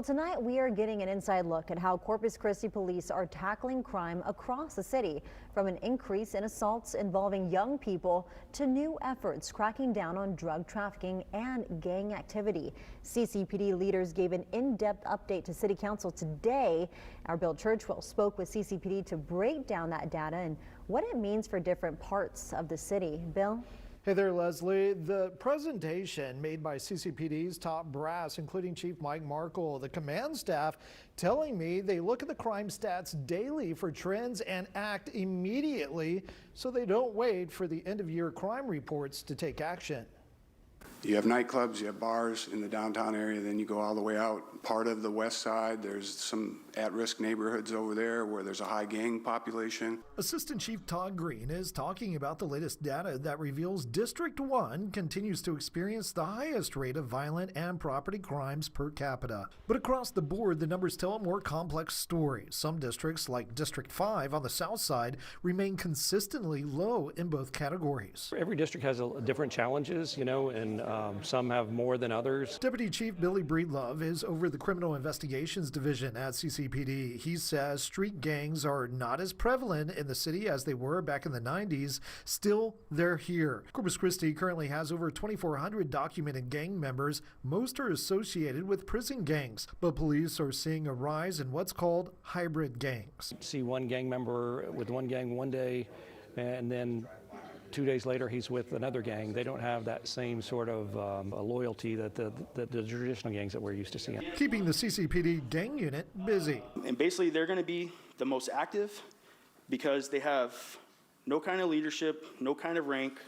Well, tonight we are getting an inside look at how Corpus Christi police are tackling crime across the city, from an increase in assaults involving young people to new efforts cracking down on drug trafficking and gang activity. CCPD leaders gave an in-depth update to City Council today. Our Bill Churchwell spoke with CCPD to break down that data and what it means for different parts of the city. Bill? Hey there, Leslie. The presentation made by CCPD's top brass, including Chief Mike Markle, the command staff, telling me they look at the crime stats daily for trends and act immediately so they don't wait for the end-of-year crime reports to take action. You have nightclubs, you have bars in the downtown area, then you go all the way out. Part of the west side, there's some at-risk neighborhoods over there where there's a high gang population. Assistant Chief Todd Green is talking about the latest data that reveals District 1 continues to experience the highest rate of violent and property crimes per capita. But across the board, the numbers tell a more complex story. Some districts, like District 5 on the south side, remain consistently low in both categories. Every district has different challenges, and some have more than others. Deputy Chief Billy Breedlove is over the Criminal Investigations Division at CCPD. He says street gangs are not as prevalent in the city as they were back in the 90s. Still, they're here. Corpus Christi currently has over 2,400 documented gang members. Most are associated with prison gangs, but police are seeing a rise in what's called hybrid gangs. See one gang member with one gang one day, and then 2 days later, he's with another gang. They don't have that same sort of loyalty that the traditional gangs that we're used to seeing. Keeping the CCPD gang unit busy. And basically, they're going to be the most active because they have no kind of leadership, no kind of rank.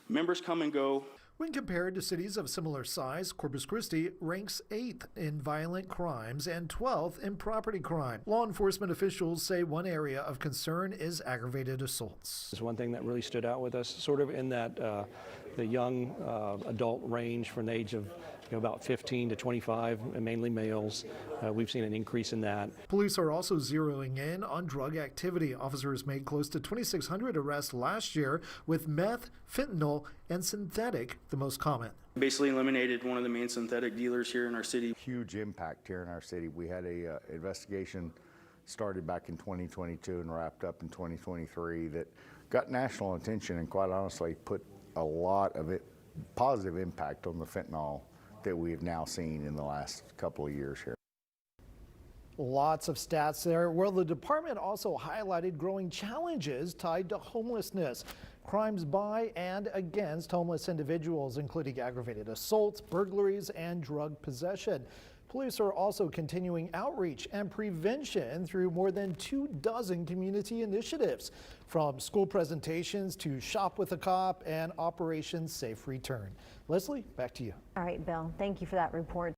Members come and go. When compared to cities of similar size, Corpus Christi ranks 8th in violent crimes and 12th in property crime. Law enforcement officials say one area of concern is aggravated assaults. It's one thing that really stood out with us, sort of in that the young adult range from the age of about 15 to 25, and mainly males. We've seen an increase in that. Police are also zeroing in on drug activity. Officers made close to 2,600 arrests last year, with meth, fentanyl, and synthetic the most common. Basically eliminated one of the main synthetic dealers here in our city. Huge impact here in our city. We had a investigation started back in 2022 and wrapped up in 2023 that got national attention and quite honestly put a lot of positive impact on the fentanyl that we have now seen in the last couple of years here. Lots of stats there. Well, the department also highlighted growing challenges tied to homelessness. Crimes by and against homeless individuals, including aggravated assaults, burglaries, and drug possession. Police are also continuing outreach and prevention through more than 24 community initiatives, from school presentations to Shop with a Cop and Operation Safe Return. Leslie, back to you. All right, Bill, thank you for that report.